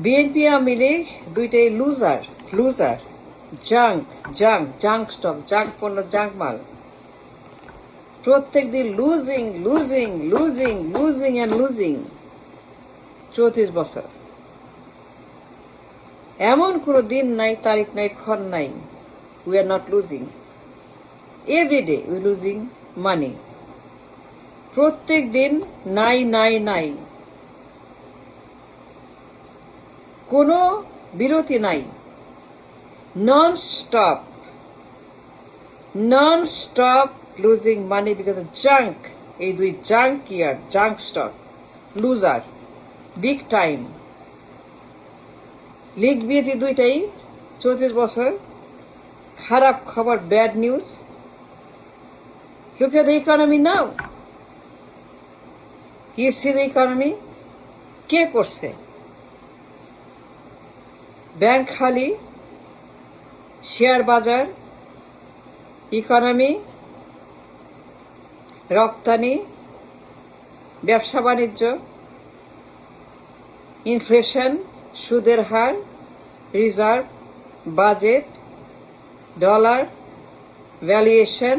BNP মিলে দুইটাই loser loser junk junk junk stock junk পণ্য জাঙ্ক মাল। প্রত্যেক দিন losing losing losing losing and losing. 34 বছর এমন কোনো দিন নাই, তারিখ নাই, ক্ষণ নাই we are not losing. Everyday we losing money. প্রত্যেক দিন নাই নাই নাই, কোনো বিরতি নাই, non stop losing money because of junk. এই দুই junk year, junk stock, loser big time. League BNP দুইটাই 34 বছর। খারাপ খবর, bad news. Look at the economy now. You see the economy? কে করছে? ব্যাংক খালি, শেয়ার বাজার, ইকোনমি, রপ্তানি, ব্যবসা বাণিজ্য, ইনফ্লেশন, সুদের হার, রিজার্ভ, বাজেট, ডলার, ভ্যালুয়েশন।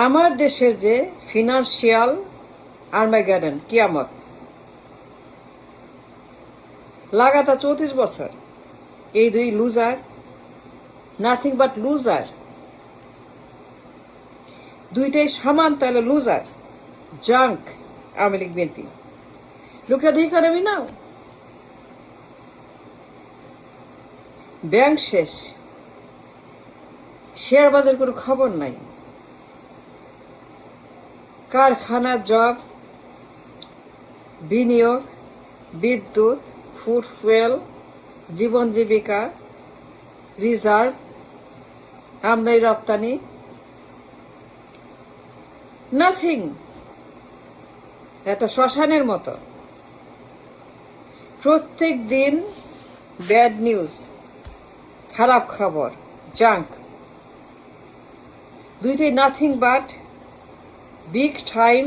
আমার দেশের যে ফিনান্সিয়াল আর্মাগেডন, কিয়ামত। লাগাতার 34 বছর এই দুই লুজার, নাথিং বাট লুজার। দুইটাই সমান তাহলে loser, junk Awami League BNP. Look at the economy now. Bank শেষ, শেয়ার বাজার কোনো খবর নাই, কারখানা, জব, বিনিয়োগ, বিদ্যুৎ, ফুড, ফুয়েল, জীবন জীবিকা, রিজার্ভ, আমদানি রপ্তানি, নাথিং। একটা শ্মশানের মতো। প্রত্যেক দিন ব্যাড নিউজ, খারাপ খবর, জাঙ্ক। দুইটাই nothing but big time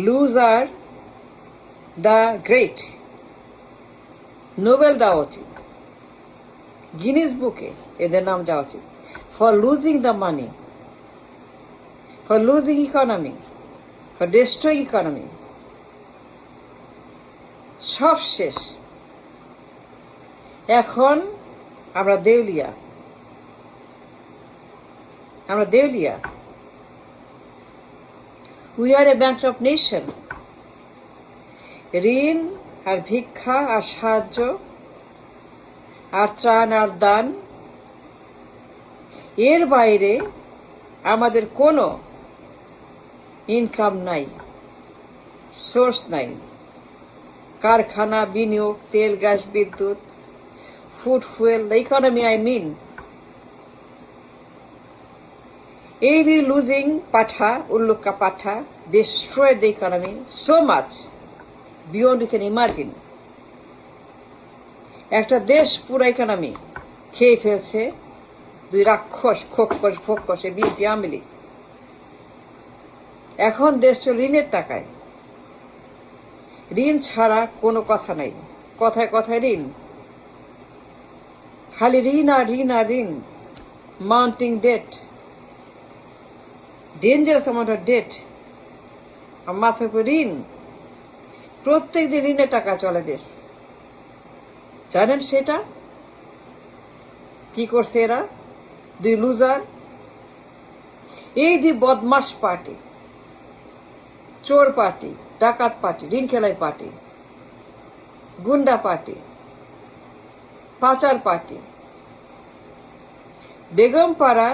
loser the great. Nobel দেওয়া উচিত, গিনিস বুকে এদের নাম যাওয়া উচিত। For losing the money, for losing economy, for destroying economy. সব শেষ। এখন আমরা দেউলিয়া, আমরা দেউলিয়া। We are A ব্যাংকরাপ্ট nation. ঋণ আর ভিক্ষা আর সাহায্য আর ত্রাণ আর দান, এর বাইরে আমাদের কোনো ইনকাম নাই, সোর্স নাই। কারখানা, বিনিয়োগ, তেল, গ্যাস, বিদ্যুৎ, food, fuel, the economy I mean. এই দি লুজিং পাঠা, উল্লুকা পাঠা, destroyed the economy so much beyond you can imagine. একটা দেশ পুরো ইকোনমি খেয়ে ফেলছে দুই রাক্ষস, খোকস ফোকসে বিএনপি আওয়ামী লীগ। এখন দেশ ঋণের টাকায়। ঋণ ছাড়া কোনো কথা নাই, কথায় কথায় ঋণ, খালি ঋণ আর ঋণ আর ঋণ। Mounting debt, dangerous amount of debt. মাথার উপর ঋণ, প্রত্যেক দিন ঋণের টাকা চলে দেশ। জানেন সেটা কি করছে এরা? দুই লুজার। এই দুই বদমাস পার্টি, চোর পার্টি, ডাকাত পার্টি, ঋণ খেলাই পার্টি, গুন্ডা পার্টি, পাচার party, Begumpara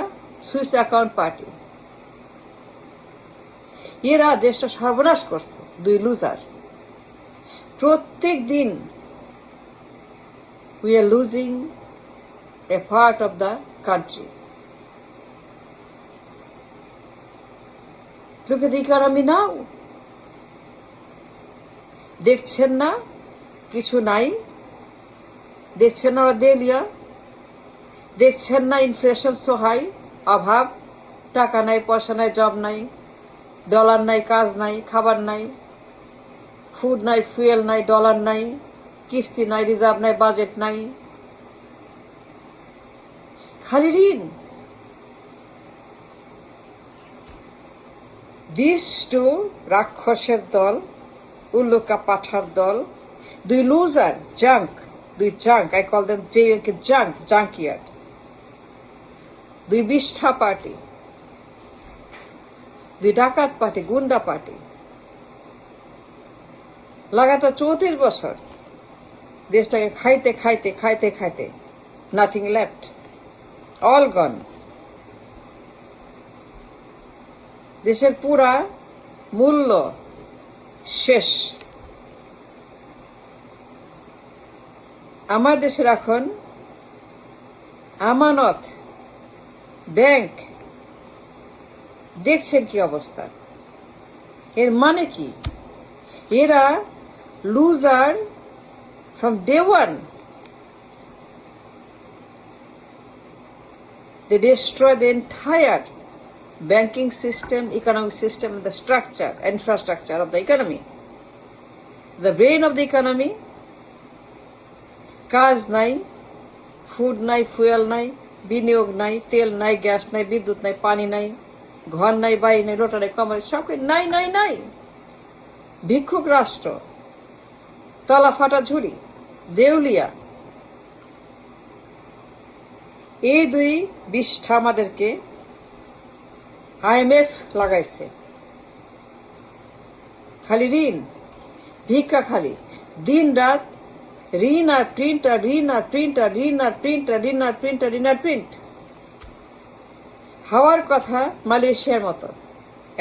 Swiss account party. এরা দেশটা সর্বনাশ করছে, দুই লুজার। প্রত্যেক দিন we are losing A part of the country. Look at the economy now. দেখছেন না কিছু নাই? দেখছেন না দেউলিয়া? দেখছেন না ইনফ্লেশন সো হাই? অভাব, টাকা নাই, পয়সা নাই, জব নাই, ডলার নাই, কাজ নাই, খাবার নাই, ফুড নাই, ফুয়েল নাই, ডলার নাই, কিস্তি নাই, রিজার্ভ নাই, বাজেট নাই, খালি ঋণ। দিস টু রাক্ষসের দল, উল্লুকা পাঠার দল, দুই loser, junk, I call them junkyard, দুই বিষ্ঠা পার্টি, দুই ডাকাত পার্টি, গুন্ডা পার্টি, লাগাতার 34 বছর দেশটাকে খাইতে খাইতে খাইতে খাইতে নাথিং লেফট, অল গন। দেশের পুরা মূল্য শেষ। আমার দেশের এখন আমানত ব্যাংক দেখছেন কি অবস্থা। এর মানে কি? এরা loser from day one. They destroy the entire banking system, economic system, the structure, infrastructure of the economy. The brain of the economy, কাজ নাই, ফুড নাই, ফুয়েল নাই, বিনিয়োগ নাই, তেল নাই, গ্যাস নাই, বিদ্যুৎ নাই, পানি নাই, ঘর নাই, বাড়ি নাই, লোটা নাই, কমাই, সব নাই নাই নাই। ভিক্ষুক রাষ্ট্র, তলা ফাটা ঝুড়ি, দেউলিয়া। এই দুই বিষ্ঠা আমাদেরকে IMF লাগাইছে। খালি ঋণ, ভিক্ষা, খালি দিন রাত ঋণ আর প্রিন্ট আর ঋণ আর প্রিন্ট আর ঋণ আর প্রিন্ট আর ঋণ আর প্রিন্ট আর ঋণ আর প্রিন্ট। হাওয়ার কথা মালয়েশিয়ার মতো।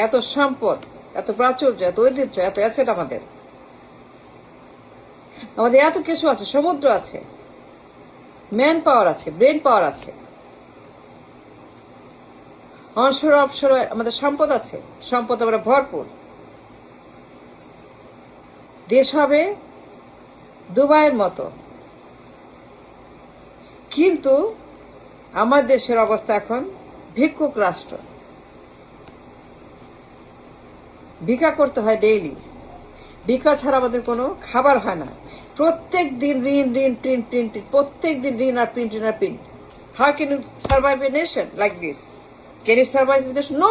এত সম্পদ, এত প্রাচুর্য, এত ঐতিহ্য, এত অ্যাসেট আমাদের এত কিছু আছে, সমুদ্র আছে, ম্যান পাওয়ার আছে, ব্রেন পাওয়ার আছে, অনশোর অফশোর আমাদের সম্পদ আছে, সম্পদ আমরা ভরপুর। দেশ হবে দুবাইয়ের মতো। কিন্তু আমার দেশের অবস্থা এখন ভিক্ষুক রাষ্ট্র। ভিক্ষা করতে হয় ডেইলি। ভিক্ষা ছাড়া আমাদের কোনো খাবার হয় না। প্রত্যেক দিন ঋণ ঋণ প্রিন্ট প্রিন্ট প্রিন্ট, প্রত্যেক দিন ঋণ আর প্রিন্ট ঋণ আর print. How can you survive a nation like this? Can you survive a nation? No,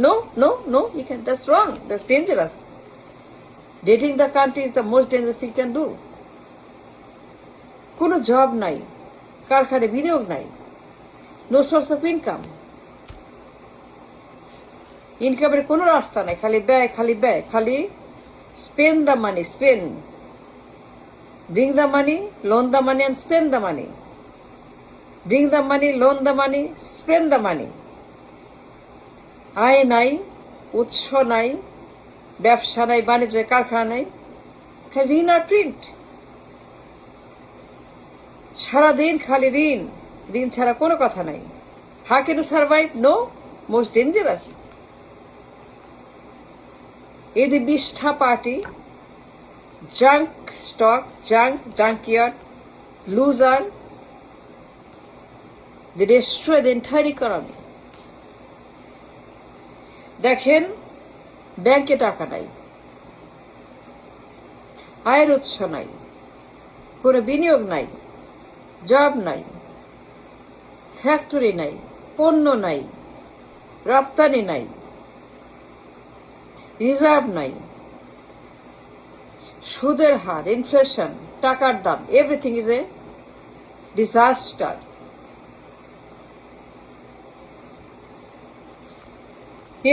no, no, no. You can. That's wrong. That's dangerous. Dating the country is the most dangerous thing you can do. কোনো job নাই, কারখানায় বিনিয়োগ নাই, no source of income. ইনকামের কোনো রাস্তা নাই, খালি ব্যয়, খালি ব্যয়, খালি spend the money, spend. Bring the money, loan the money and spend the money. Bring the money, loan the money, spend the money. আয় নাই, উৎস নাই, ব্যবসা নাই, বাণিজ্য কারখানা নাই, খালি ঋণ আর প্রিন্ট। সারাদিন খালি ঋণ, ঋণ ছাড়া কোনো কথা নাই। How can you survive? No, most dangerous. এই যে বিষ্ঠা party, junk stock, junkyard, loser, they destroy the entire economy. দেখেন, ব্যাংকে টাকা নাই, আয়ের উৎস নাই, কোনো বিনিয়োগ নাই, জব নাই, ফ্যাক্টরি নাই, পণ্য নাই, রপ্তানি নাই, রিজার্ভ নাই, সুদের হার, ইনফ্লেশন, টাকার দাম, এভরিথিং ইজ এ ডিজাস্টার।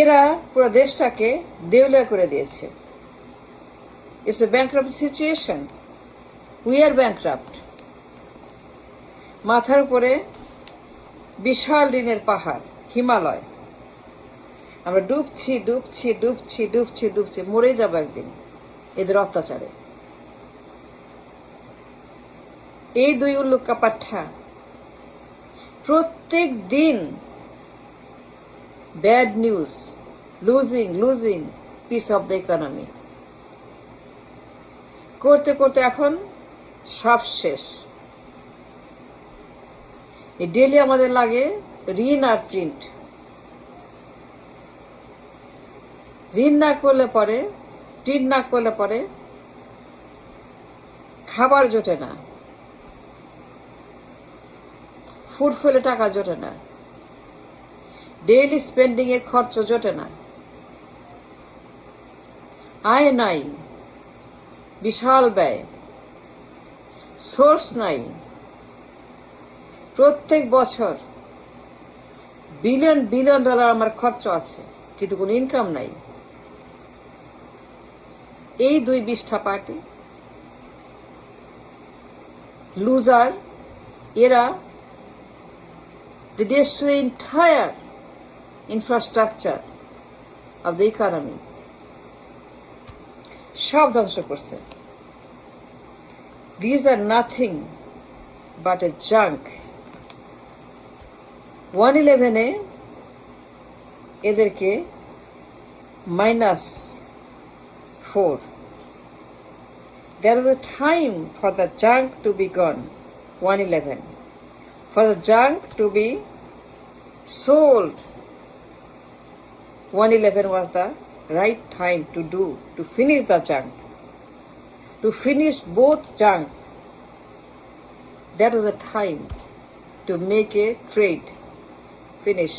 এরা পুরো দেশটাকে দেউলিয়া করে দিয়েছে। It's a bankrupt situation. We are bankrupt. মাথার উপরে বিশাল ঋণের পাহাড়, হিমালয়। আমরা ডুবছি ডুবছি ডুবছি ডুবছি ডুবছি, মরে যাবো একদিন এদের অত্যাচারে। এই দুই উল্লুকা পাঠা প্রত্যেক দিন bad news, losing piece of the economy করতে করতে এখন সব শেষ। এই ডেলি আমাদের লাগে ঋণ আর প্রিন্ট। ঋণ না করলে পরে, প্রিন্ট না করলে পরে খাবার জোটে না, ফুড ফুয়েলে টাকা জোটে না, ডেইলি স্পেন্ডিং এর খরচ জোটে না, আয় নাই, বিশাল ব্যয়, সোর্স নাই, প্রত্যেক বছর বিলিয়ন বিলিয়ন ডলার আমার খরচ আছে, কিন্তু কোনো ইনকাম নাই। এই দুই বিষ্ঠা পার্টি লুজার, এরা they destroy the entire infrastructure of the economy, সব ধ্বংস করছে। These are nothing but a junk. 111 এদেরকে -4. There is a time for the junk to be gone. 111. For the junk to be sold. 111 was the right time to finish the junk. To finish both junk. That was the time to make a trade. Finish.